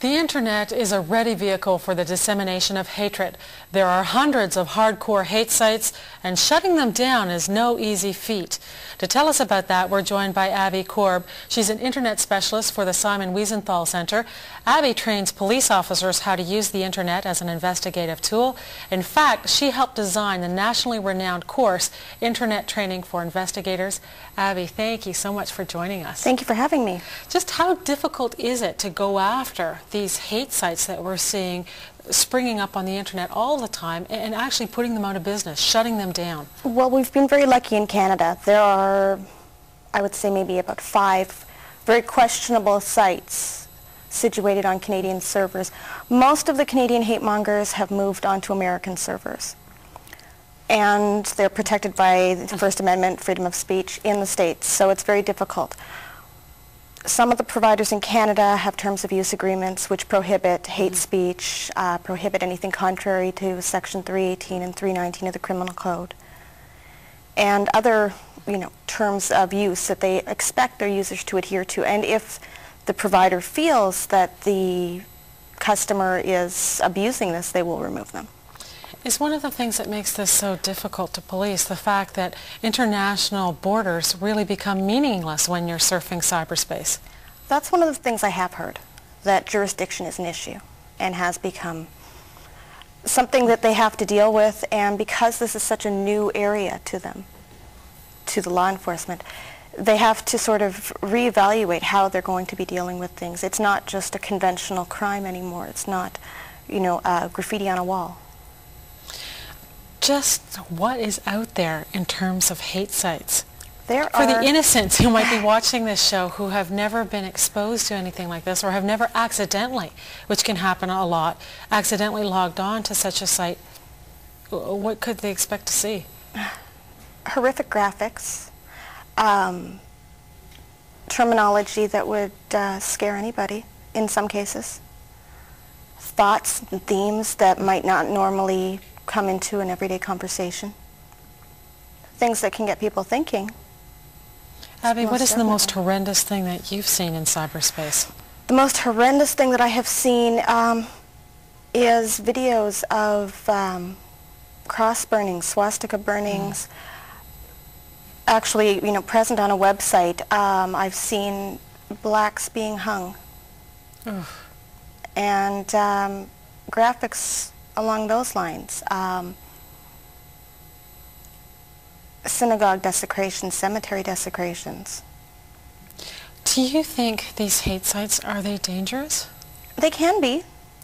The Internet is a ready vehicle for the dissemination of hatred. There are hundreds of hardcore hate sites, and shutting them down is no easy feat. To tell us about that, we're joined by Abbee Corb. She's an Internet specialist for the Wiesenthal Centre. Abbee trains police officers how to use the Internet as an investigative tool. In fact, she helped design the nationally renowned course, Internet Training for Investigators. Abbee, thank you so much for joining us. Thank you for having me. Just how difficult is it to go after these hate sites that we're seeing springing up on the Internet all the time and actually putting them out of business, shutting them down? Well, we've been very lucky in Canada. There are, I would say, maybe about 5 very questionable sites situated on Canadian servers. Most of the Canadian hate mongers have moved onto American servers, and they're protected by the First Amendment, freedom of speech in the States, so it's very difficult. Some of the providers in Canada have terms of use agreements which prohibit hate speech, prohibit anything contrary to Section 318 and 319 of the Criminal Code, and other, terms of use that they expect their users to adhere to. And if the provider feels that the customer is abusing this, they will remove them. Is one of the things that makes this so difficult to police the fact that international borders really become meaningless when you're surfing cyberspace? That's one of the things I have heard, that jurisdiction is an issue and has become something that they have to deal with, and because this is such a new area to them, to the law enforcement, they have to sort of reevaluate how they're going to be dealing with things. It's not just a conventional crime anymore. It's not, graffiti on a wall. Just what is out there in terms of hate sites? For the innocents who might be watching this show who have never been exposed to anything like this or have never accidentally, which can happen a lot, accidentally logged on to such a site, what could they expect to see? Horrific graphics, terminology that would scare anybody in some cases, thoughts and themes that might not normally come into an everyday conversation, things that can get people thinking. Abbee, what is the most horrendous thing that you've seen in cyberspace? The most horrendous thing that I have seen is videos of cross burnings, swastika burnings. Actually, present on a website. I've seen blacks being hung. Oof. And graphics along those lines. Synagogue desecrations, cemetery desecrations. Do you think these hate sites, are they dangerous? They can be.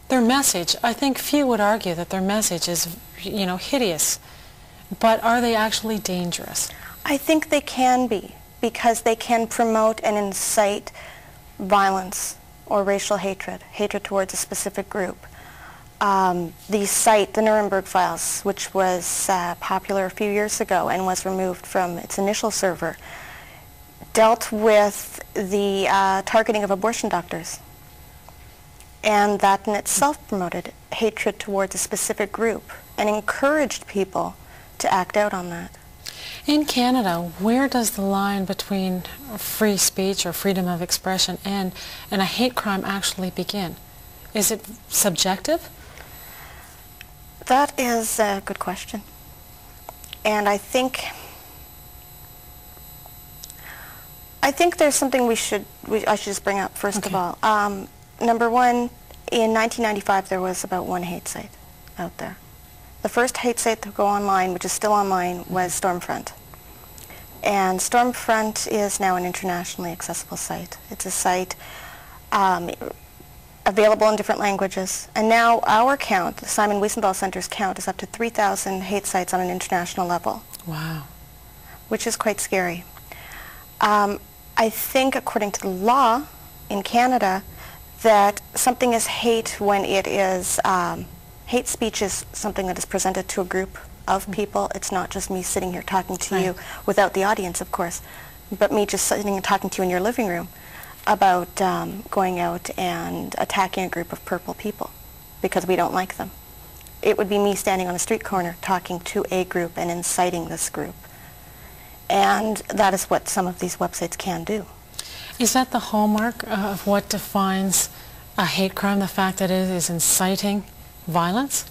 Their message, I think few would argue that their message is, hideous. But are they actually dangerous? I think they can be, because they can promote and incite violence or racial hatred, hatred towards a specific group. The site, the Nuremberg Files, which was popular a few years ago and was removed from its initial server, dealt with the targeting of abortion doctors. And that in itself promoted hatred towards a specific group and encouraged people to act out on that. In Canada, where does the line between free speech or freedom of expression and a hate crime actually begin? Is it subjective? That is a good question. And I think there's something I should just bring up first of all. Number one, in 1995 there was about 1 hate site out there. The first hate site to go online, which is still online, was Stormfront. And Stormfront is now an internationally accessible site. It's a site available in different languages. And now our count, the Wiesenthal Centre's count, is up to 3,000 hate sites on an international level. Wow. Which is quite scary. I think, according to the law in Canada, that something is hate when it is, hate speech is something that is presented to a group of people. It's not just me sitting here talking to you without the audience, of course, but me just sitting and talking to you in your living room about going out and attacking a group of purple people because we don't like them. It would be me standing on a street corner talking to a group and inciting this group. And that is what some of these websites can do. Is that the hallmark of what defines a hate crime, the fact that it is inciting violence?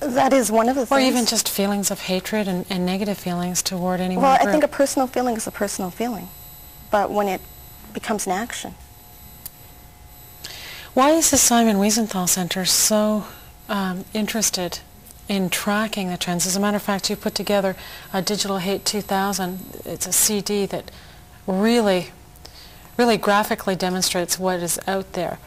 That is one of the things. Or even just feelings of hatred and negative feelings toward any one Well, group? I think a personal feeling is a personal feeling, but when it becomes an action. Why is the Simon Wiesenthal Centre so interested in tracking the trends? As a matter of fact, you put together a Digital Hate 2000. It's a CD that really graphically demonstrates what is out there.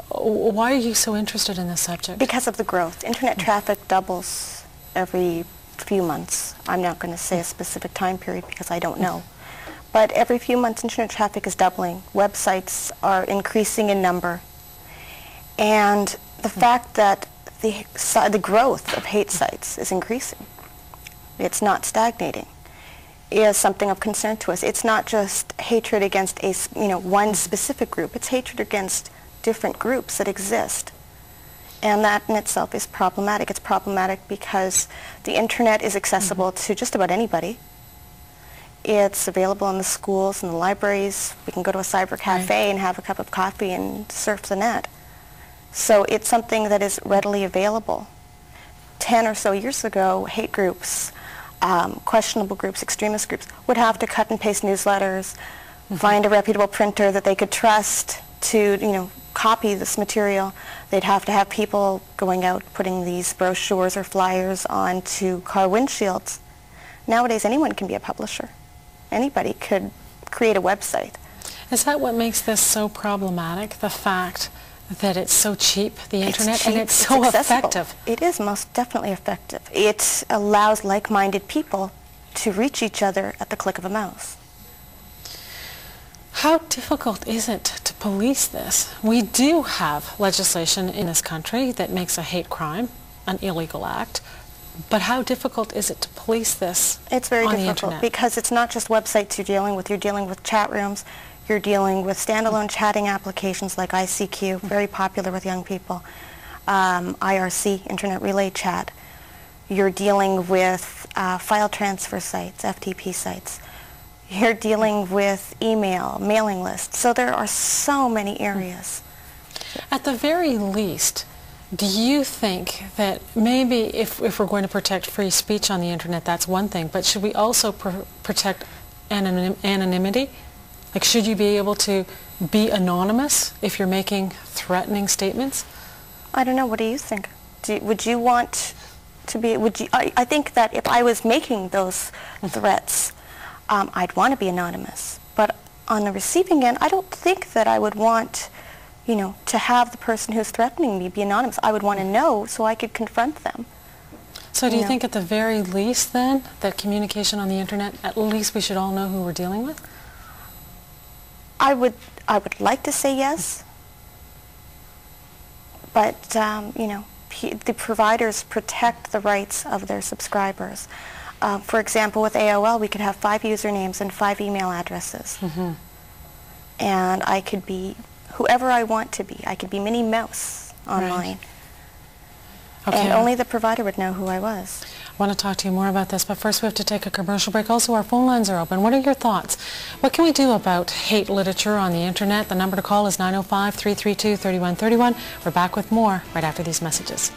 Why are you so interested in this subject? Because of the growth. Internet traffic doubles every few months. I'm not going to say a specific time period because I don't know. But every few months, internet traffic is doubling. Websites are increasing in number. And the fact that the growth of hate sites is increasing, it's not stagnating, is something of concern to us. It's not just hatred against one specific group. It's hatred against different groups that exist. And that in itself is problematic. It's problematic because the internet is accessible to just about anybody. It's available in the schools and the libraries. We can go to a cyber cafe and have a cup of coffee and surf the net. So it's something that is readily available. 10 or so years ago, hate groups, questionable groups, extremist groups, would have to cut and paste newsletters, find a reputable printer that they could trust to, copy this material. They'd have to have people going out putting these brochures or flyers onto car windshields. Nowadays, anyone can be a publisher. Anybody could create a website. Is that what makes this so problematic, the fact that it's so cheap, the internet, cheap, and it's so effective? It is most definitely effective. It allows like-minded people to reach each other at the click of a mouse. How difficult is it to police this? We do have legislation in this country that makes a hate crime an illegal act, but how difficult is it to police this on the internet? It's very difficult because it's not just websites you're dealing with. You're dealing with chat rooms. You're dealing with standalone chatting applications like ICQ, very popular with young people, IRC, Internet Relay Chat. You're dealing with file transfer sites, FTP sites. You're dealing with email, mailing lists. So there are so many areas. At the very least, do you think that maybe if we're going to protect free speech on the internet, that's one thing, but should we also protect anonymity? Like, should you be able to be anonymous if you're making threatening statements? I don't know. What do you think? Would you want to be, I think that if I was making those threats, I'd want to be anonymous. But on the receiving end, I don't think that I would want, to have the person who's threatening me be anonymous. I would want to know so I could confront them. So do you think at the very least, then, that communication on the internet, at least we should all know who we're dealing with? I would like to say yes, but the providers protect the rights of their subscribers. For example, with AOL, we could have 5 usernames and 5 email addresses, and I could be whoever I want to be. I could be Minnie Mouse online, and only the provider would know who I was. I want to talk to you more about this, but first we have to take a commercial break. Also, our phone lines are open. What are your thoughts? What can we do about hate literature on the internet? The number to call is 905-332-3131. We're back with more right after these messages.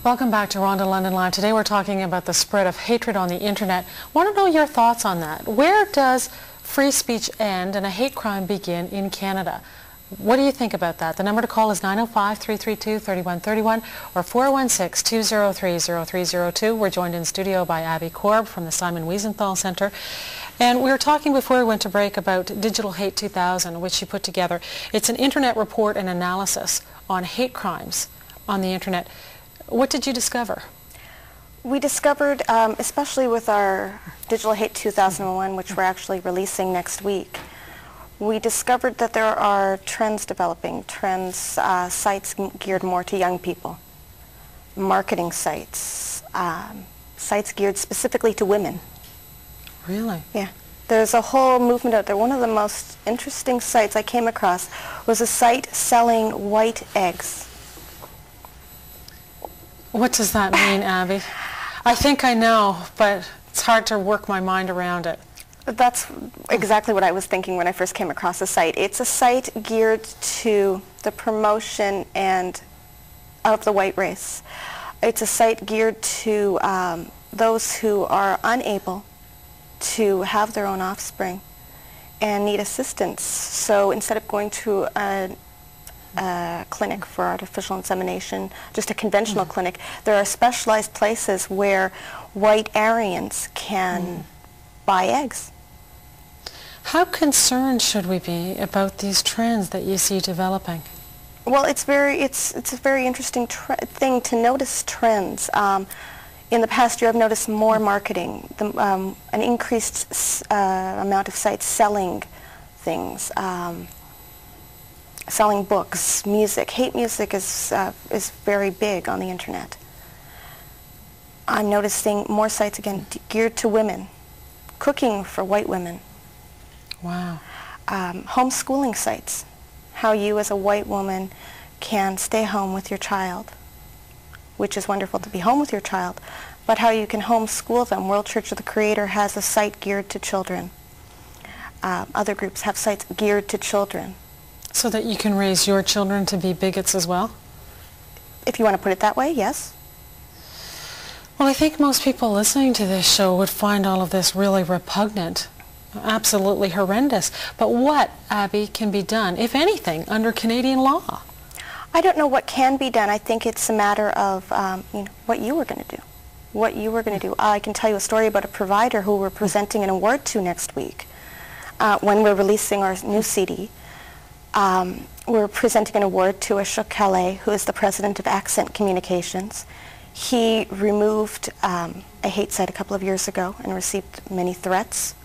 Welcome back to Rhonda London Live. Today we're talking about the spread of hatred on the internet. Want to know your thoughts on that. Where does free speech end and a hate crime begin in Canada? What do you think about that? The number to call is 905-332-3131 or 416-203-0302. We're joined in studio by Abbee Corb from the Simon Wiesenthal Centre. And we were talking before we went to break about Digital Hate 2000, which you put together. It's an internet report and analysis on hate crimes on the internet. What did you discover? We discovered, especially with our Digital Hate 2001, which we're actually releasing next week, we discovered that there are trends developing, sites geared more to young people, marketing sites, sites geared specifically to women. Really? Yeah. There's a whole movement out there. One of the most interesting sites I came across was a site selling white eggs. What does that mean, Abbee? I think I know, but it's hard to work my mind around it. That's exactly what I was thinking when I first came across the site. It's a site geared to the promotion of the white race. It's a site geared to those who are unable to have their own offspring and need assistance. So instead of going to a clinic for artificial insemination, just a conventional clinic, there are specialized places where white Aryans can buy eggs. How concerned should we be about these trends that you see developing? Well, it's a very interesting thing to notice trends. In the past year, I've noticed more marketing, an increased amount of sites selling things, selling books, music. Hate music is very big on the internet. I'm noticing more sites again geared to women, cooking for white women. Wow. Homeschooling sites, how you as a white woman can stay home with your child, which is wonderful to be home with your child, but how you can homeschool them. World Church of the Creator has a site geared to children. Other groups have sites geared to children. So that you can raise your children to be bigots as well? If you want to put it that way, yes. Well, I think most people listening to this show would find all of this really repugnant, absolutely horrendous. But what, Abbee, can be done, if anything, under Canadian law? I don't know what can be done. I think it's a matter of what you were going to do. What you were going to do. I can tell you a story about a provider who we're presenting an award to next week when we're releasing our new CD. We're presenting an award to Ashok Calais, who is the president of Accent Communications. He removed a hate site a couple of years ago and received many threats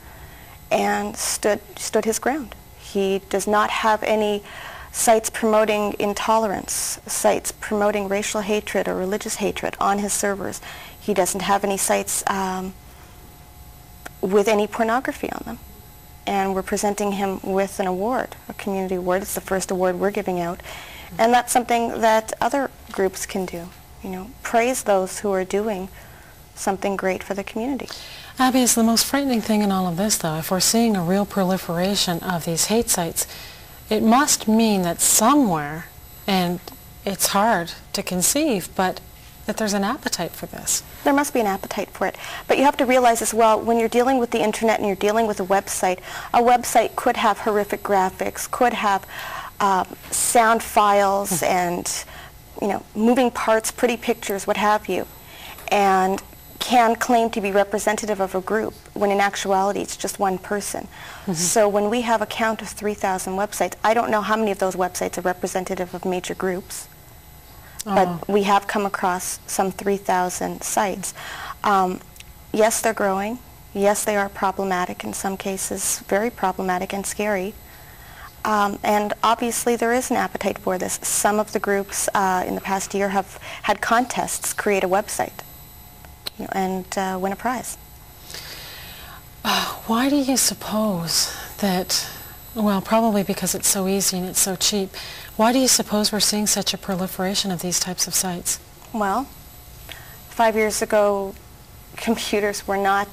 and stood his ground. He does not have any sites promoting intolerance, sites promoting racial hatred or religious hatred on his servers. He doesn't have any sites with any pornography on them. And we're presenting him with an award, a community award. It's the first award we're giving out. And that's something that other groups can do. Praise those who are doing something great for the community. Abbee, is the most frightening thing in all of this, though, if we're seeing a real proliferation of these hate sites, it must mean that somewhere, and it's hard to conceive, but that there's an appetite for this. There must be an appetite for it. But you have to realize as well, when you're dealing with the internet and you're dealing with a website could have horrific graphics, could have sound files and moving parts, pretty pictures, what have you, and can claim to be representative of a group when in actuality it's just one person. So when we have a count of 3,000 websites, I don't know how many of those websites are representative of major groups, but we have come across some 3,000 sites. Yes, they're growing. Yes, they are problematic in some cases, very problematic and scary. And obviously there is an appetite for this. Some of the groups in the past year have had contests create a website and win a prize. Why do you suppose that, well, probably because it's so easy and it's so cheap, why do you suppose we're seeing such a proliferation of these types of sites? Well, 5 years ago, computers were not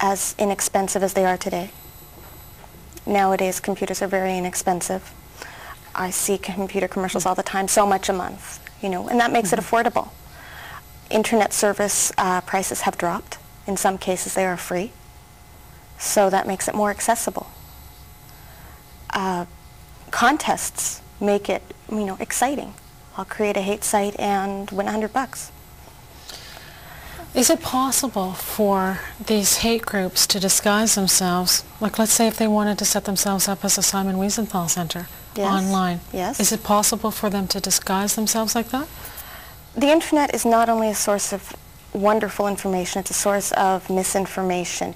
as inexpensive as they are today. Nowadays, computers are very inexpensive. I see computer commercials all the time, so much a month, and that makes it affordable. Internet service prices have dropped. In some cases, they are free. So that makes it more accessible. Contests make it, exciting. I'll create a hate site and win $100. Is it possible for these hate groups to disguise themselves? Like, let's say if they wanted to set themselves up as a Simon Wiesenthal Centre online. Yes. Is it possible for them to disguise themselves like that? The internet is not only a source of wonderful information. It's a source of misinformation.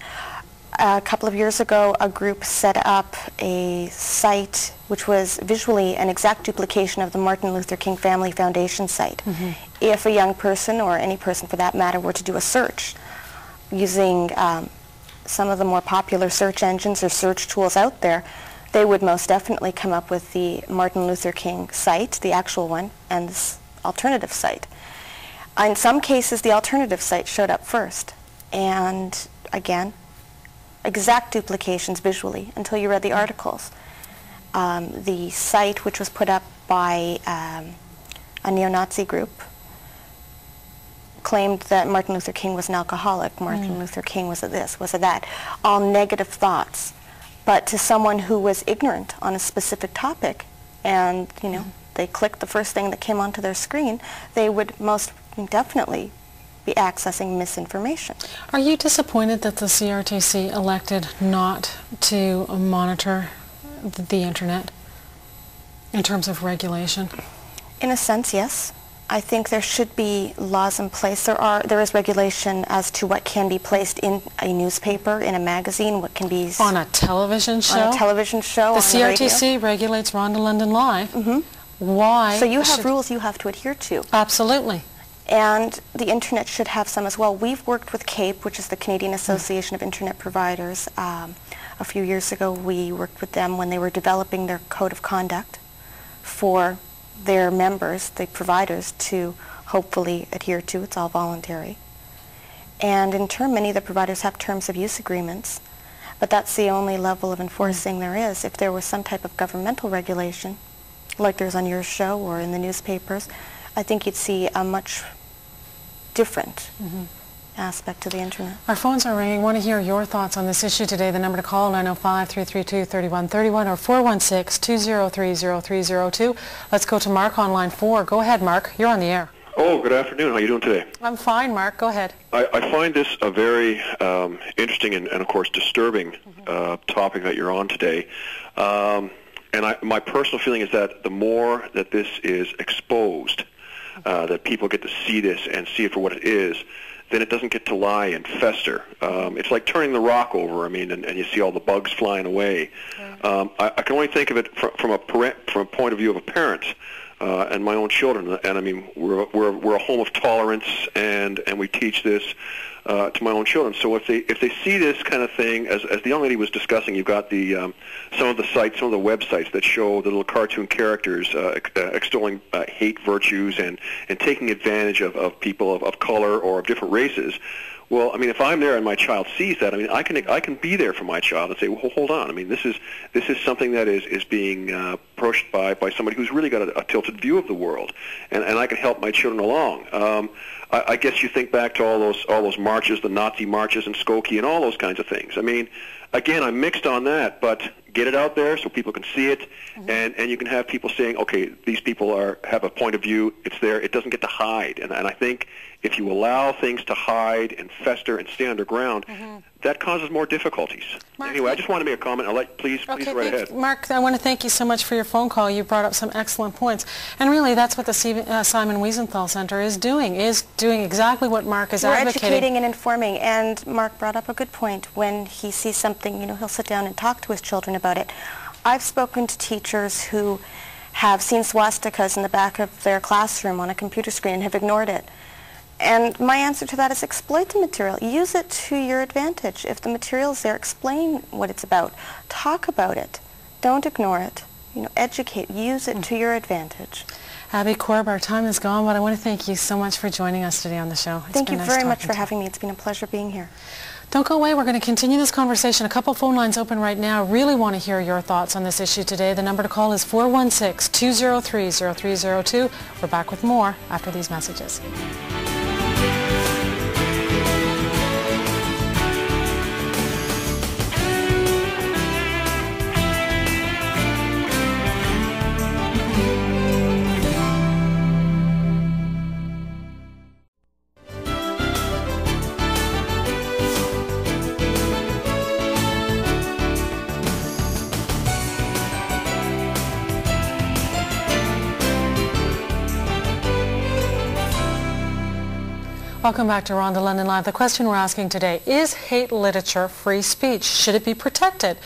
A couple of years ago, a group set up a site which was visually an exact duplication of the Martin Luther King Family Foundation site. If a young person, or any person for that matter, were to do a search using some of the more popular search engines or search tools out there, they would most definitely come up with the Martin Luther King site, the actual one, and this alternative site. In some cases, the alternative site showed up first, and again, exact duplications visually until you read the articles. The site, which was put up by a neo-Nazi group, claimed that Martin Luther King was an alcoholic, Martin Luther King was a this, was a that, all negative thoughts. But to someone who was ignorant on a specific topic, and they clicked the first thing that came onto their screen, they would most definitely be accessing misinformation. Are you disappointed that the CRTC elected not to monitor the internet in terms of regulation? In a sense, yes. I think there should be laws in place. There is regulation as to what can be placed in a newspaper, in a magazine, what can be... On a television show? On a television show, the CRTC regulates Rhonda London Live. Why? So you have rules you have to adhere to. Absolutely. And the internet should have some as well. We've worked with CAPE, which is the Canadian Association of Internet Providers. A few years ago, we worked with them when they were developing their code of conduct for their members, the providers, to hopefully adhere to. It's all voluntary. And in turn, many of the providers have terms of use agreements, but that's the only level of enforcing there is. If there was some type of governmental regulation, like there's on your show or in the newspapers, I think you'd see a much different aspect to the internet. Our phones are ringing. I want to hear your thoughts on this issue today. The number to call, 905-332-3131 or 416-203-0302. Let's go to Mark on line 4. Go ahead, Mark. You're on the air. Oh, good afternoon. How are you doing today? I'm fine, Mark. Go ahead. I find this a very interesting and, of course, disturbing topic that you're on today. And my personal feeling is that the more that this is exposed, that people get to see this and see it for what it is, then it doesn't get to lie and fester. It's like turning the rock over, and you see all the bugs flying away. I can only think of it from a point of view of a parent and my own children. And I mean, we're a home of tolerance, and we teach this to my own children. So if they see this kind of thing, as the young lady was discussing, you've got the some of the sites, some of the websites that show the little cartoon characters extolling hate virtues and taking advantage of people of color or of different races. Well, I mean, if I'm there and my child sees that, I mean, I can be there for my child and say, well, hold on. I mean, this is something that is being pushed by somebody who's really got a tilted view of the world, and I can help my children along. I guess you think back to all those marches, the Nazi marches in Skokie and all those kinds of things. I mean, again, I'm mixed on that, but get it out there so people can see it, and you can have people saying, okay, these people have a point of view. It's there. It doesn't get to hide, and I think if you allow things to hide and fester and stay underground, that causes more difficulties. Mark, anyway, I just want to make a comment. Please go right ahead. Mark, I want to thank you so much for your phone call. You brought up some excellent points. And really, that's what the Simon Wiesenthal Centre is doing exactly what Mark is advocating. We're educating and informing, and Mark brought up a good point. When he sees something, he'll sit down and talk to his children about it. I've spoken to teachers who have seen swastikas in the back of their classroom on a computer screen and have ignored it. And my answer to that is exploit the material. Use it to your advantage. If the material is there, explain what it's about. Talk about it. Don't ignore it. Educate. Use it to your advantage. Abbee Corb, our time is gone, but I want to thank you so much for joining us today on the show. Thank you very much for having me. It's been a pleasure being here. Don't go away. We're going to continue this conversation. A couple phone lines open right now. Really want to hear your thoughts on this issue today. The number to call is 416-203-0302. We're back with more after these messages. Welcome back to Rhonda London Live. The question we're asking today, is hate literature free speech? Should it be protected?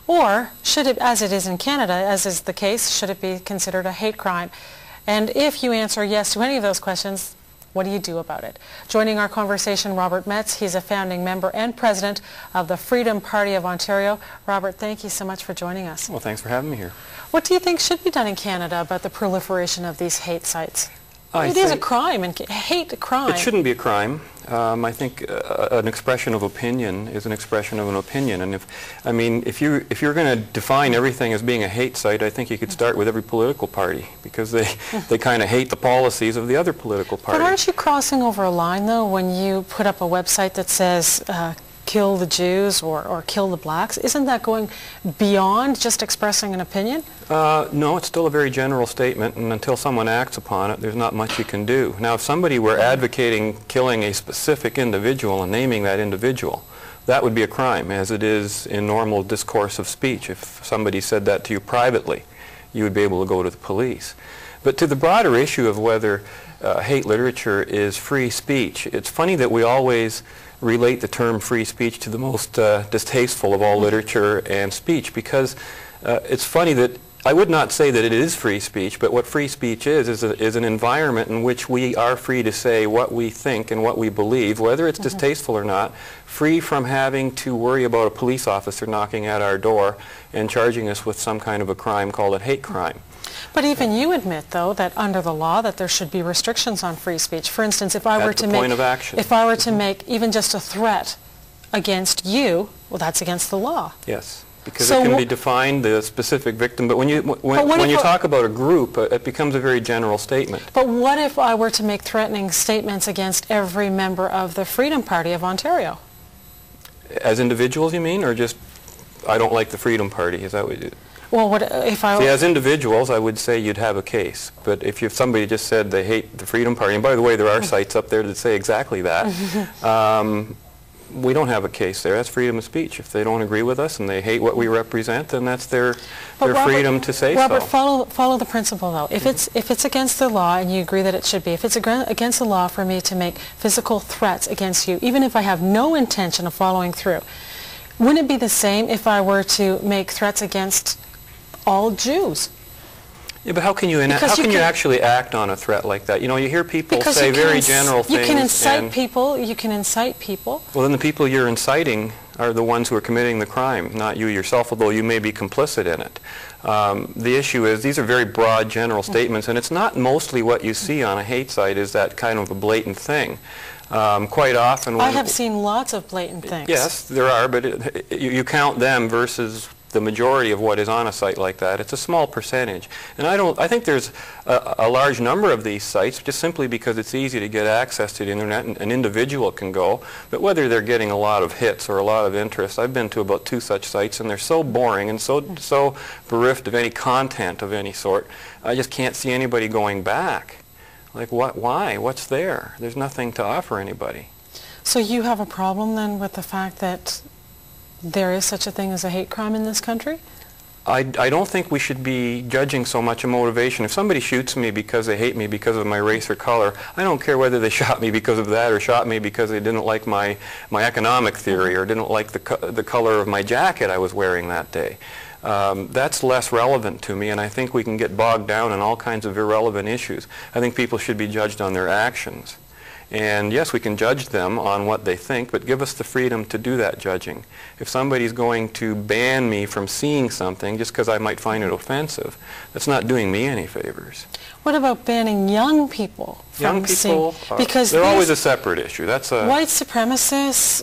Or should it, as it is in Canada, as is the case, should it be considered a hate crime? And if you answer yes to any of those questions, what do you do about it? Joining our conversation, Robert Metz. He's a founding member and president of the Freedom Party of Ontario. Robert, thank you so much for joining us. Well, thanks for having me here. What do you think should be done in Canada about the proliferation of these hate sites? It is a crime, and hate a crime. It shouldn't be a crime. I think an expression of opinion is an expression of an opinion, and if you're going to define everything as being a hate site, I think you could start with every political party, because they kind of hate the policies of the other political party. But aren't you crossing over a line, though, when you put up a website that says kill the Jews or kill the blacks? Isn't that going beyond just expressing an opinion? No, it's still a very general statement, and until someone acts upon it, there's not much you can do. Now, if somebody were advocating killing a specific individual and naming that individual, that would be a crime, as it is in normal discourse of speech. If somebody said that to you privately, you would be able to go to the police. But to the broader issue of whether hate literature is free speech, it's funny that we always relate the term free speech to the most distasteful of all literature and speech, because it's funny that I would not say that it is free speech, but what free speech is an environment in which we are free to say what we think and what we believe, whether it's distasteful or not, free from having to worry about a police officer knocking at our door and charging us with some kind of a crime called a hate crime. But even you admit, though, that under the law that there should be restrictions on free speech. For instance, if I were to make even just a threat against you, well, that's against the law. Yes, because it can be defined the specific victim. But when you talk about a group, it becomes a very general statement. But what if I were to make threatening statements against every member of the Freedom Party of Ontario? As individuals, you mean, or just I don't like the Freedom Party? Is that what you do? Well, what if I... See, as individuals, I would say you'd have a case. But if somebody just said they hate the Freedom Party, and by the way, there are sites up there that say exactly that, we don't have a case there. That's freedom of speech. If they don't agree with us and they hate what we represent, then that's their freedom to say so. Robert, follow the principle, though. If it's against the law, and you agree that it should be, if it's against the law for me to make physical threats against you, even if I have no intention of following through, wouldn't it be the same if I were to make threats against all Jews? Yeah, but how can you actually act on a threat like that? You know, you hear people say very general things. You can incite people. You can incite people. Well, then the people you're inciting are the ones who are committing the crime, not you yourself, although you may be complicit in it. The issue is these are very broad, general statements, and it's not mostly what you see on a hate site is that kind of a blatant thing. Quite often... I have seen lots of blatant things. Yes, there are, but you count them versus the majority of what is on a site like that. It's a small percentage. And I think there's a large number of these sites just simply because it's easy to get access to the internet and an individual can go. But whether they're getting a lot of hits or a lot of interest, I've been to about 2 such sites and they're so boring and so bereft of any content of any sort, I just can't see anybody going back. Like, why? What's there? There's nothing to offer anybody. So you have a problem then with the fact that there is such a thing as a hate crime in this country? I don't think we should be judging so much a motivation. If somebody shoots me because they hate me because of my race or color, I don't care whether they shot me because of that or shot me because they didn't like my economic theory or didn't like the color of my jacket I was wearing that day. That's less relevant to me, and I think we can get bogged down in all kinds of irrelevant issues. I think people should be judged on their actions. And yes, we can judge them on what they think, but give us the freedom to do that judging. If somebody's going to ban me from seeing something just because I might find it offensive, that's not doing me any favors. What about banning young people from seeing? Because they're always a separate issue. That's a white supremacists,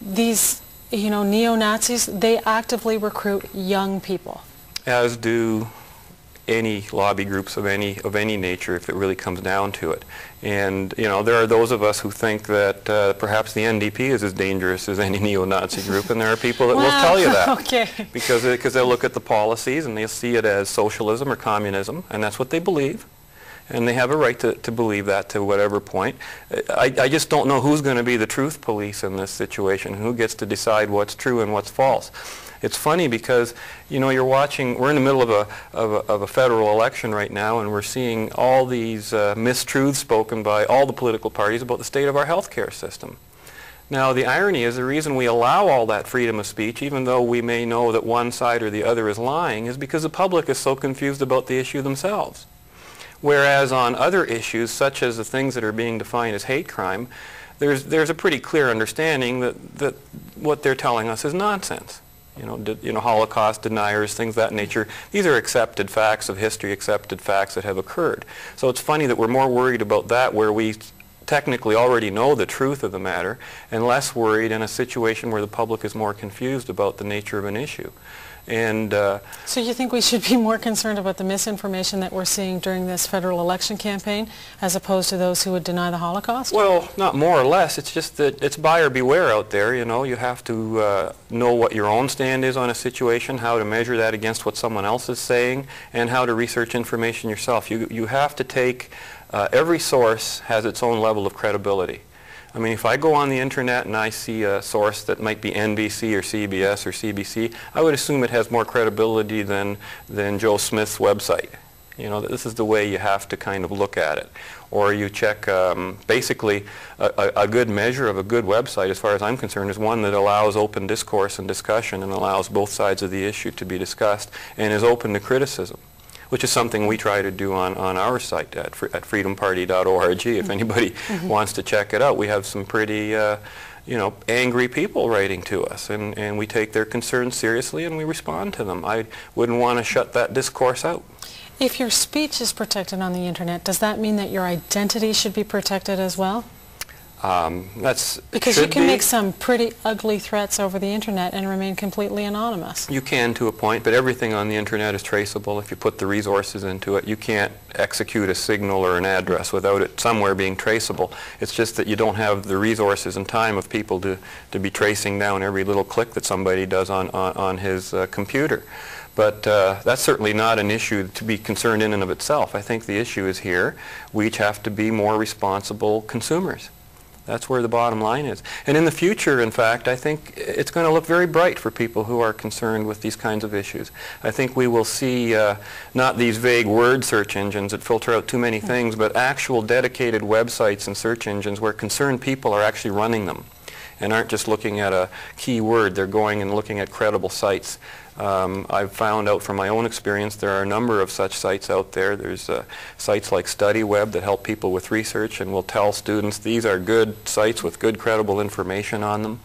these neo-Nazis, they actively recruit young people. As do any lobby groups of any nature, if it really comes down to it. And there are those of us who think that perhaps the NDP is as dangerous as any neo-Nazi group, and there are people that will tell you that. Okay. Because they'll look at the policies and they'll see it as socialism or communism, and that's what they believe. And they have a right to believe that to whatever point. I just don't know who's going to be the truth police in this situation, who gets to decide what's true and what's false. It's funny because, you know, we're in the middle of a federal election right now, and we're seeing all these mistruths spoken by all the political parties about the state of our healthcare system. Now, the irony is the reason we allow all that freedom of speech, even though we may know that one side or the other is lying, is because the public is so confused about the issue themselves. Whereas on other issues, such as the things that are being defined as hate crime, there's a pretty clear understanding that what they're telling us is nonsense. You know, Holocaust deniers, things of that nature. These are accepted facts of history, accepted facts that have occurred. So it's funny that we're more worried about that where we technically already know the truth of the matter, and less worried in a situation where the public is more confused about the nature of an issue. And so you think we should be more concerned about the misinformation that we're seeing during this federal election campaign as opposed to those who would deny the Holocaust? Well, not more or less. It's just that it's buyer beware out there. You know, you have to know what your own stand is on a situation, how to measure that against what someone else is saying, and how to research information yourself. You have to take every source has its own level of credibility. I mean, if I go on the internet and I see a source that might be NBC or CBS or CBC, I would assume it has more credibility than Joe Smith's website. You know, this is the way you have to kind of look at it. Or you check, basically, a good measure of a good website, as far as I'm concerned, is one that allows open discourse and discussion and allows both sides of the issue to be discussed and is open to criticism, which is something we try to do on our site at freedomparty.org. If anybody wants to check it out, we have some pretty you know, angry people writing to us, and we take their concerns seriously and we respond to them. I wouldn't want to shut that discourse out. If your speech is protected on the internet, does that mean that your identity should be protected as well? Because you can make some pretty ugly threats over the internet and remain completely anonymous. You can to a point, but everything on the internet is traceable if you put the resources into it. You can't execute a signal or an address without it somewhere being traceable. It's just that you don't have the resources and time of people to be tracing down every little click that somebody does on his computer. But that's certainly not an issue to be concerned in and of itself. I think the issue is here. We each have to be more responsible consumers. That's where the bottom line is. And in the future, in fact, I think it's going to look very bright for people who are concerned with these kinds of issues. I think we will see not these vague word search engines that filter out too many things, but actual dedicated websites and search engines where concerned people are actually running them and aren't just looking at a keyword. They're going and looking at credible sites. I've found out from my own experience there are a number of such sites out there. There's sites like StudyWeb that help people with research and will tell students these are good sites with good credible information on them.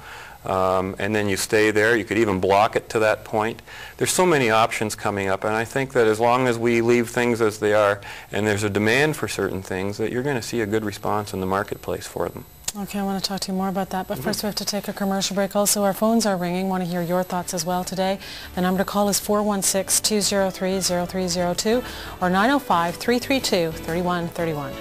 And then you stay there. You could even block it to that point. There's so many options coming up, and I think that as long as we leave things as they are and there's a demand for certain things, that you're going to see a good response in the marketplace for them. Okay, I want to talk to you more about that, but first we have to take a commercial break. Also, our phones are ringing. Want to hear your thoughts as well today. The number to call is 416-203-0302 or 905-332-3131.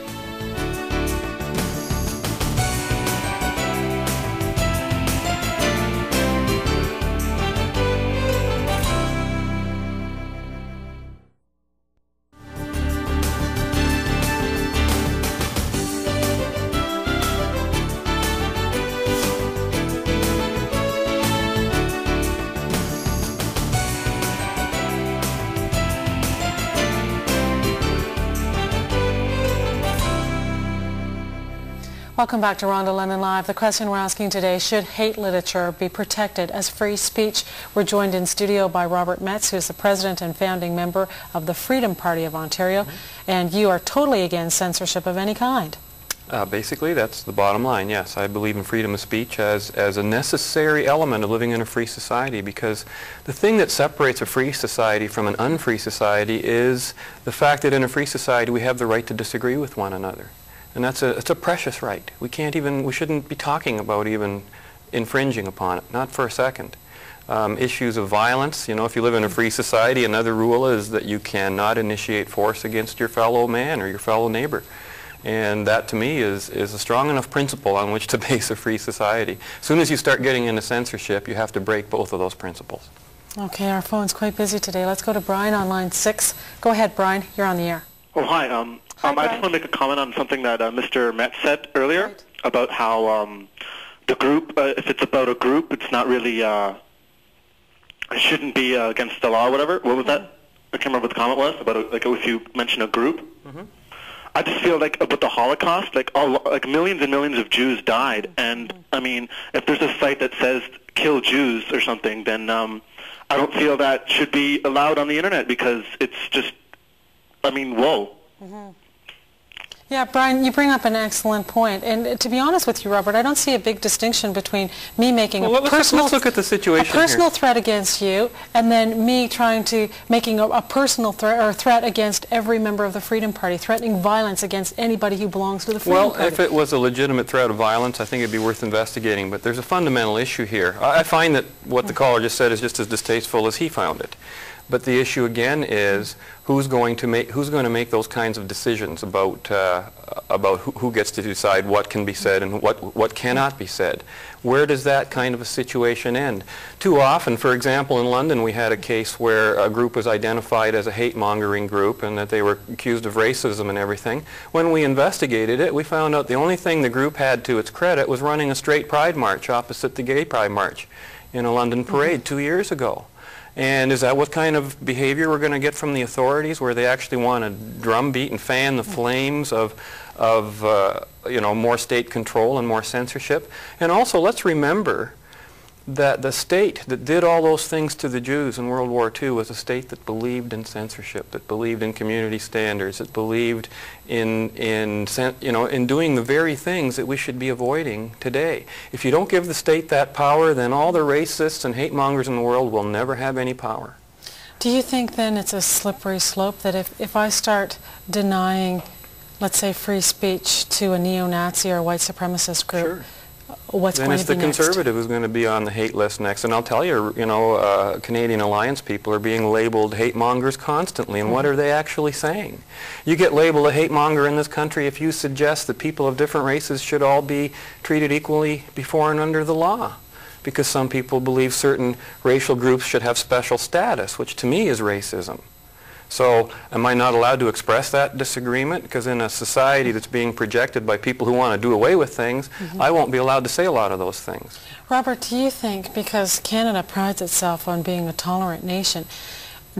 Welcome back to Rhonda London Live. The question we're asking today, should hate literature be protected as free speech? We're joined in studio by Robert Metz, who is the president and founding member of the Freedom Party of Ontario, and you are totally against censorship of any kind. Basically, that's the bottom line, yes. I believe in freedom of speech as a necessary element of living in a free society, because the thing that separates a free society from an unfree society is the fact that in a free society we have the right to disagree with one another. And it's a precious right. We shouldn't be talking about even infringing upon it, not for a second. Issues of violence, you know, if you live in a free society, another rule is that you cannot initiate force against your fellow man or your fellow neighbor. And that, to me, is a strong enough principle on which to base a free society. As soon as you start getting into censorship, you have to break both of those principles. Okay, our phone's quite busy today. Let's go to Brian on line 6. Go ahead, Brian. You're on the air. Oh, hi. I just want to make a comment on something that Mr. Metz said earlier about how the group, if it's about a group, it's not really shouldn't be against the law or whatever. What was that? I can't remember what the comment was about like if you mention a group. I just feel like with the Holocaust, like millions and millions of Jews died, and I mean, if there's a site that says "kill Jews" or something, then I don't feel that should be allowed on the internet because it's just, I mean, whoa. Yeah, Brian, you bring up an excellent point. And to be honest with you, Robert, I don't see a big distinction between me making let's look at the situation a personal here. threat against you and then me making a personal threat or threat against every member of the Freedom Party, threatening violence against anybody who belongs to the Freedom Party. Well, if it was a legitimate threat of violence, I think it'd be worth investigating. But there's a fundamental issue here. I find that what the caller just said is just as distasteful as he found it. But the issue again is who's going to make those kinds of decisions about who gets to decide what can be said and what cannot be said. Where does that kind of a situation end? Too often, for example, in London we had a case where a group was identified as a hate-mongering group and that they were accused of racism and everything. When we investigated it, we found out the only thing the group had to its credit was running a straight pride march opposite the gay pride march in a London parade 2 years ago. And is that what kind of behavior we're going to get from the authorities, where they actually want to drumbeat and fan the flames of more state control and more censorship? And also, let's remember that the state that did all those things to the Jews in World War II was a state that believed in censorship, that believed in community standards, that believed in doing the very things that we should be avoiding today. If you don't give the state that power, then all the racists and hate mongers in the world will never have any power. Do you think then it's a slippery slope that if I start denying, let's say, free speech to a neo-Nazi or a white supremacist group, Sure. What's then going it's to be the next? conservative who's going to be on the hate list next. And I'll tell you, Canadian Alliance people are being labeled hate mongers constantly. And what are they actually saying? You get labeled a hate monger in this country if you suggest that people of different races should all be treated equally before and under the law. Because some people believe certain racial groups should have special status, which to me is racism. So am I not allowed to express that disagreement? Because in a society that's being projected by people who want to do away with things, I won't be allowed to say a lot of those things. Robert, do you think, because Canada prides itself on being a tolerant nation,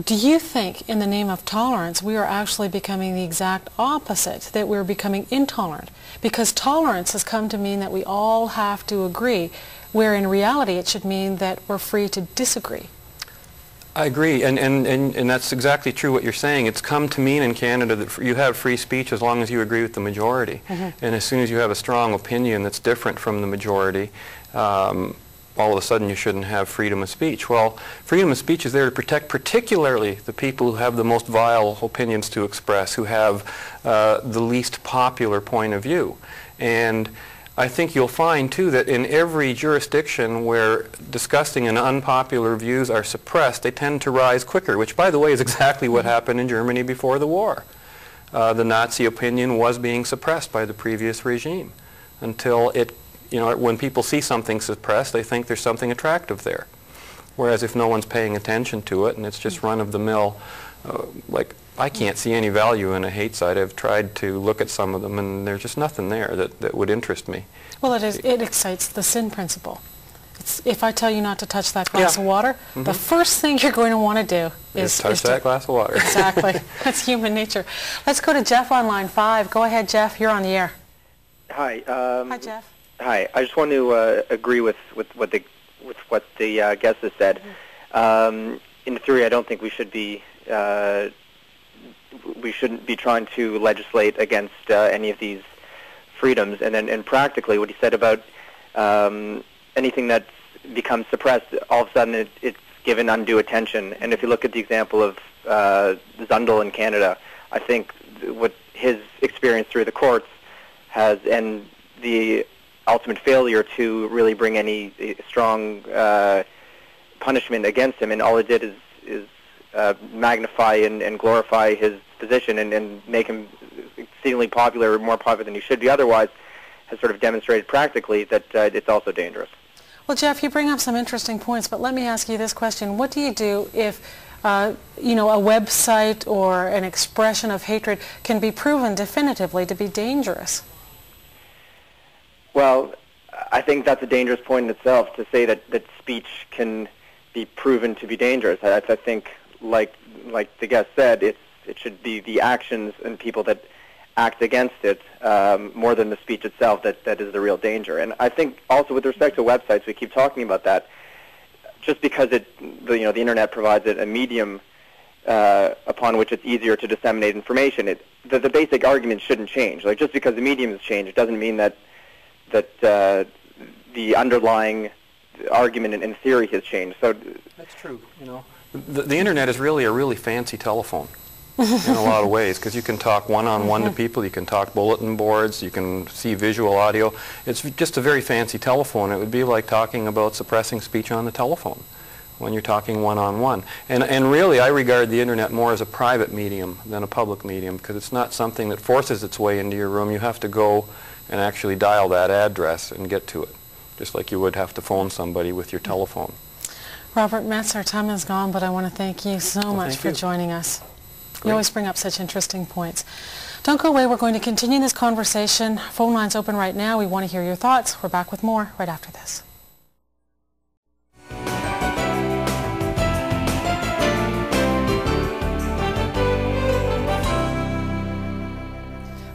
do you think in the name of tolerance we are actually becoming the exact opposite, that we're becoming intolerant? Because tolerance has come to mean that we all have to agree, where in reality it should mean that we're free to disagree. I agree, and that's exactly true what you're saying. It's come to mean in Canada that you have free speech as long as you agree with the majority. And as soon as you have a strong opinion that's different from the majority, all of a sudden you shouldn't have freedom of speech. Well, freedom of speech is there to protect particularly the people who have the most vile opinions to express, who have the least popular point of view. And I think you'll find, too, that in every jurisdiction where disgusting and unpopular views are suppressed, they tend to rise quicker, which, by the way, is exactly what happened in Germany before the war. The Nazi opinion was being suppressed by the previous regime until when people see something suppressed, they think there's something attractive there. Whereas if no one's paying attention to it and it's just run-of-the-mill, like I can't see any value in a hate site. I've tried to look at some of them, and there's just nothing there that would interest me. Well, it excites the sin principle. If I tell you not to touch that glass of water, the first thing you're going to want to do is touch that glass of water. Exactly. That's human nature. Let's go to Jeff on line 5. Go ahead, Jeff. You're on the air. Hi. Hi, Jeff. Hi. I just want to agree with what the guest has said. In theory, I don't think we should be. We shouldn't be trying to legislate against any of these freedoms. And practically, what he said about anything that becomes suppressed, all of a sudden it's given undue attention. And if you look at the example of Zundel in Canada, I think what his experience through the courts has, and the ultimate failure to really bring any strong punishment against him, and all it did is magnify and glorify his position and make him exceedingly popular, more popular than he should be otherwise, has sort of demonstrated practically that it's also dangerous. Well, Jeff, you bring up some interesting points, but let me ask you this question. What do you do if, a website or an expression of hatred can be proven definitively to be dangerous? Well, I think that's a dangerous point in itself, to say that speech can be proven to be dangerous. I think, like the guest said, it should be the actions and people that act against it more than the speech itself that is the real danger. And I think also with respect to websites, we keep talking about that. Just because the internet provides it a medium upon which it's easier to disseminate information, the basic argument shouldn't change. Like, just because the medium has changed, it doesn't mean that the underlying argument in theory has changed. So that's true. The internet is really a really fancy telephone in a lot of ways, because you can talk one-on-one to people, you can talk bulletin boards, you can see visual audio. It's just a very fancy telephone. It would be like talking about suppressing speech on the telephone when you're talking one-on-one. And really, I regard the internet more as a private medium than a public medium, because it's not something that forces its way into your room. You have to go and actually dial that address and get to it, just like you would have to phone somebody with your telephone. Robert Metz, our time is gone, but I want to thank you so much for joining us. You always bring up such interesting points. Don't go away. We're going to continue this conversation. Phone lines open right now. We want to hear your thoughts. We're back with more right after this.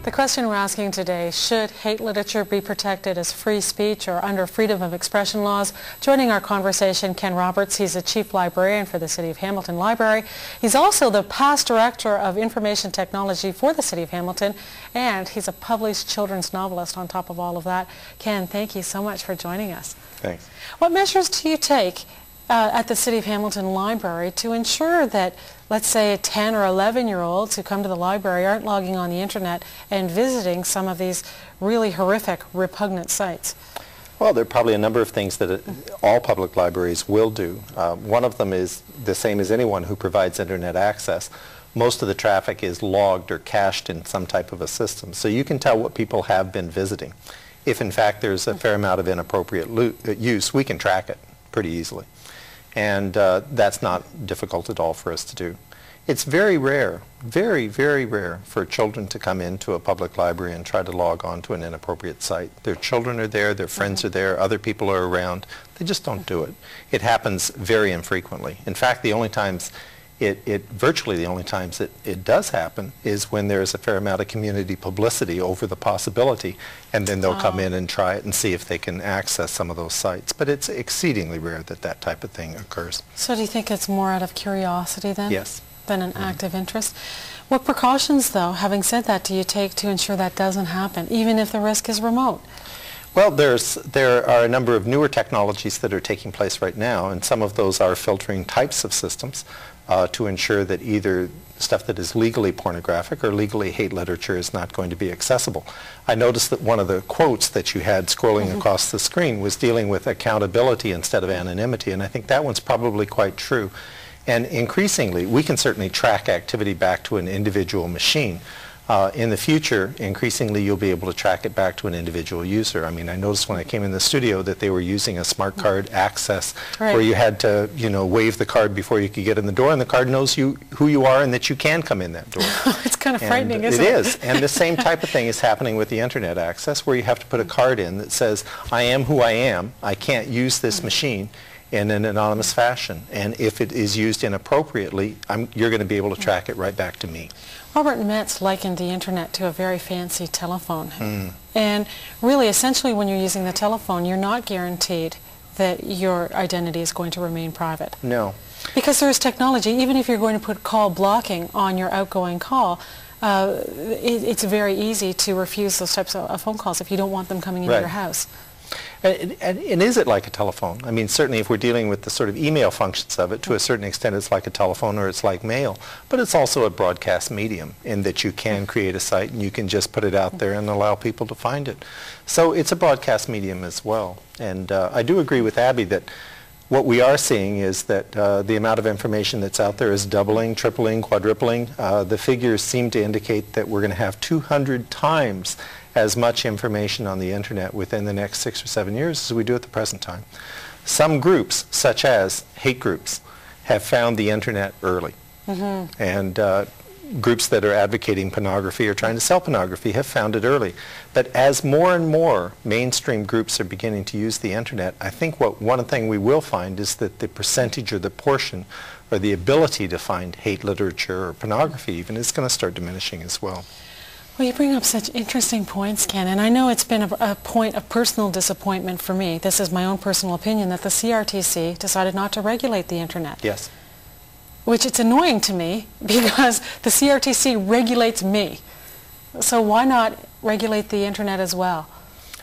The question we're asking today, should hate literature be protected as free speech or under freedom of expression laws? Joining our conversation, Ken Roberts. He's the Chief Librarian for the City of Hamilton Library. He's also the past Director of Information Technology for the City of Hamilton, and he's a published children's novelist on top of all of that. Ken, thank you so much for joining us. Thanks. What measures do you take at the City of Hamilton Library to ensure that, let's say, 10 or 11-year-olds who come to the library aren't logging on the internet and visiting some of these really horrific, repugnant sites? Well, there are probably a number of things that all public libraries will do. One of them is the same as anyone who provides internet access. Most of the traffic is logged or cached in some type of a system, so you can tell what people have been visiting. If, in fact, there's a fair amount of inappropriate use, we can track it pretty easily. And that's not difficult at all for us to do. It's very rare, very, very rare for children to come into a public library and try to log on to an inappropriate site. Their children are there, their friends are there, other people are around. They just don't do it. It happens very infrequently. In fact, the only times virtually the only times it does happen is when there's a fair amount of community publicity over the possibility, and then they'll come in and try it and see if they can access some of those sites. But it's exceedingly rare that that type of thing occurs. So do you think it's more out of curiosity then? Yes. Than an active interest? What precautions, though, having said that, do you take to ensure that doesn't happen, even if the risk is remote? Well, there are a number of newer technologies that are taking place right now, and some of those are filtering types of systems to ensure that either stuff that is legally pornographic or legally hate literature is not going to be accessible. I noticed that one of the quotes that you had scrolling across the screen was dealing with accountability instead of anonymity, and I think that one's probably quite true. And increasingly, we can certainly track activity back to an individual machine. In the future, increasingly, you'll be able to track it back to an individual user. I mean, I noticed when I came in the studio that they were using a smart card access where you had to, wave the card before you could get in the door, and the card knows who you are and that you can come in that door. It's kind of frightening, isn't it? It is. And the same type of thing is happening with the internet access, where you have to put a card in that says, I am who I am, I can't use this machine in an anonymous fashion. And if it is used inappropriately, you're going to be able to track it right back to me. Robert Metz likened the internet to a very fancy telephone. And really, essentially, when you're using the telephone, you're not guaranteed that your identity is going to remain private. No. Because there is technology. Even if you're going to put call blocking on your outgoing call, it's very easy to refuse those types of phone calls if you don't want them coming into your house. And is it like a telephone? I mean, certainly if we're dealing with the sort of email functions of it, to a certain extent it's like a telephone or it's like mail. But it's also a broadcast medium in that you can create a site and you can just put it out there and allow people to find it. So it's a broadcast medium as well. And I do agree with Abbee that what we are seeing is that the amount of information that's out there is doubling, tripling, quadrupling. The figures seem to indicate that we're going to have 200 times as much information on the internet within the next 6 or 7 years as we do at the present time. Some groups, such as hate groups, have found the internet early. And groups that are advocating pornography or trying to sell pornography have found it early. But as more and more mainstream groups are beginning to use the internet, I think one thing we will find is that the percentage or the portion or the ability to find hate literature or pornography even is going to start diminishing as well. Well, you bring up such interesting points, Ken, and I know it's been a point of personal disappointment for me. This is my own personal opinion, that the CRTC decided not to regulate the internet. Yes. Which it's annoying to me because the CRTC regulates me. So why not regulate the internet as well?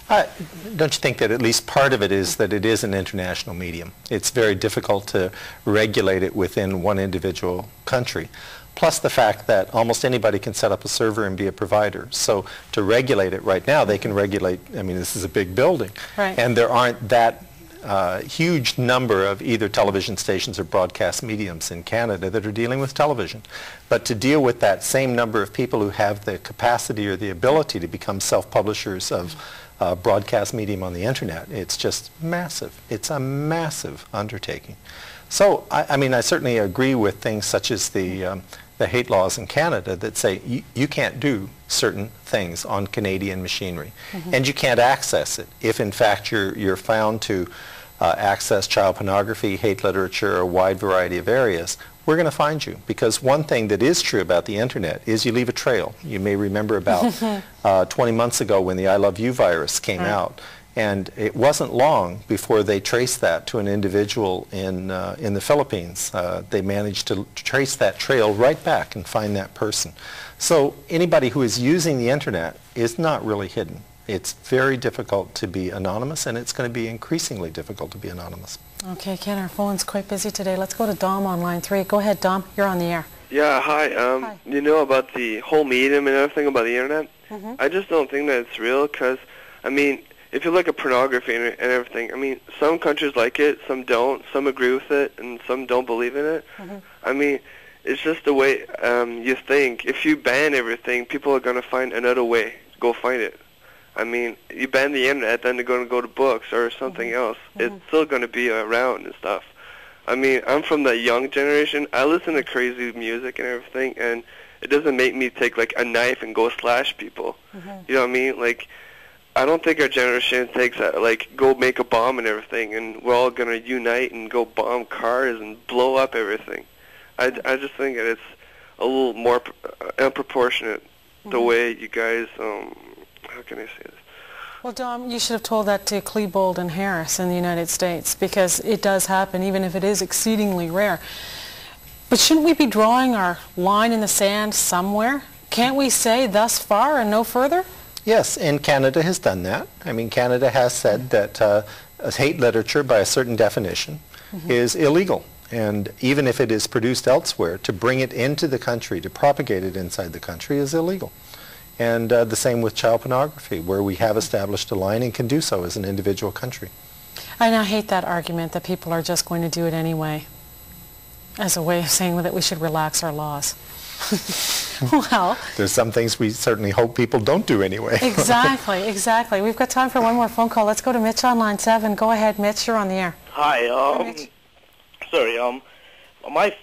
Don't you think that at least part of it is that it is an international medium? It's very difficult to regulate it within one individual country. Plus the fact that almost anybody can set up a server and be a provider. So to regulate it right now, they can regulate, I mean, this is a big building. Right. And there aren't that huge number of either television stations or broadcast mediums in Canada that are dealing with television. But to deal with that same number of people who have the capacity or the ability to become self-publishers of broadcast medium on the internet, it's just massive. It's a massive undertaking. So, I mean, I certainly agree with things such as the hate laws in Canada that say you can't do certain things on Canadian machinery, and you can't access it. If in fact you're found to access child pornography, hate literature, a wide variety of areas, we're going to find you. Because one thing that is true about the internet is you leave a trail. You may remember about 20 months ago when the I Love You virus came out. And it wasn't long before they traced that to an individual in the Philippines. They managed to trace that trail right back and find that person. So anybody who is using the internet is not really hidden. It's very difficult to be anonymous, and it's going to be increasingly difficult to be anonymous. Okay, Ken, our phone's quite busy today. Let's go to Dom on line 3. Go ahead, Dom. You're on the air. Yeah, hi. Hi. You know about the whole medium and everything about the internet? I just don't think that it's real because, I mean, if you look at pornography and everything, I mean, some countries like it, some don't, some agree with it, and some don't believe in it. I mean, it's just the way you think. If you ban everything, people are going to find another way to go find it. I mean, you ban the internet, then they're going to go to books or something else. It's still going to be around and stuff. I mean, I'm from the young generation. I listen to crazy music and everything, and it doesn't make me take, like, a knife and go slash people. You know what I mean? Like, I don't think our generation takes like go make a bomb and everything, and we're all gonna unite and go bomb cars and blow up everything. I just think that it's a little more unproportionate the way you guys. How can I say this? Well, Dom, you should have told that to Klebold and Harris in the United States, because it does happen, even if it is exceedingly rare. But shouldn't we be drawing our line in the sand somewhere? Can't we say thus far and no further? Yes, and Canada has done that. I mean, Canada has said that hate literature, by a certain definition, is illegal. And even if it is produced elsewhere, to bring it into the country, to propagate it inside the country, is illegal. And the same with child pornography, where we have established a line and can do so as an individual country. And I hate that argument that people are just going to do it anyway, as a way of saying that we should relax our laws. Well, there's some things we certainly hope people don't do anyway. Exactly, exactly. We've got time for one more phone call. Let's go to Mitch on line 7. Go ahead, Mitch. You're on the air. Hi. My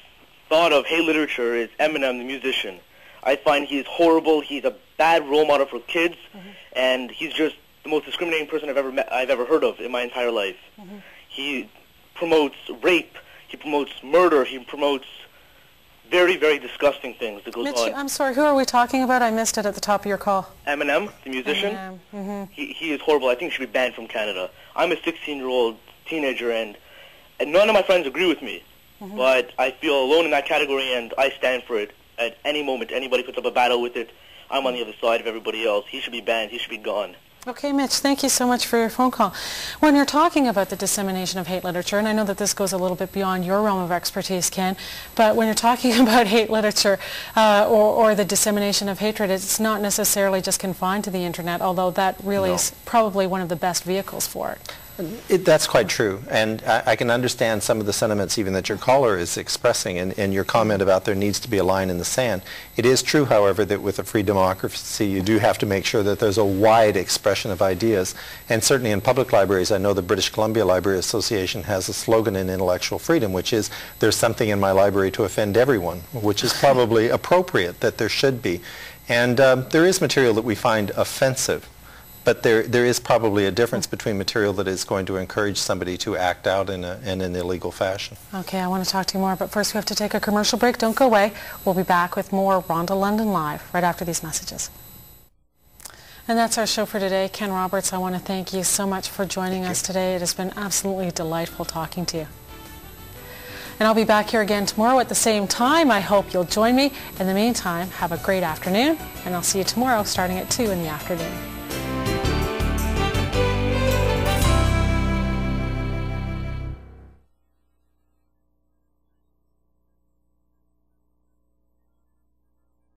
thought of hate literature is Eminem, the musician. I find he's horrible. He's a bad role model for kids, and he's just the most discriminating person I've ever heard of in my entire life. He promotes rape. He promotes murder. He promotes very, very disgusting things that goes Mitch, on. I'm sorry, who are we talking about? I missed it at the top of your call. Eminem, the musician. He is horrible. I think he should be banned from Canada. I'm a 16-year-old teenager, and none of my friends agree with me. But I feel alone in that category, and I stand for it. At any moment, anybody puts up a battle with it, I'm on the other side of everybody else. He should be banned. He should be gone. Okay, Mitch, thank you so much for your phone call. When you're talking about the dissemination of hate literature, and I know that this goes a little bit beyond your realm of expertise, Ken, but when you're talking about hate literature or the dissemination of hatred, it's not necessarily just confined to the internet, although that really is probably one of the best vehicles for it. That's quite true, and I can understand some of the sentiments even that your caller is expressing in your comment about there needs to be a line in the sand. It is true, however, that with a free democracy you do have to make sure that there's a wide expression of ideas, and certainly in public libraries, I know the British Columbia Library Association has a slogan in intellectual freedom, which is, there's something in my library to offend everyone, which is probably appropriate that there should be. And there is material that we find offensive. But there is probably a difference between material that is going to encourage somebody to act out in an illegal fashion. Okay, I want to talk to you more, but first we have to take a commercial break. Don't go away. We'll be back with more Rhonda London Live right after these messages. And that's our show for today. Ken Roberts, I want to thank you so much for joining us today. It has been absolutely delightful talking to you. And I'll be back here again tomorrow at the same time. I hope you'll join me. In the meantime, have a great afternoon, and I'll see you tomorrow starting at 2 in the afternoon.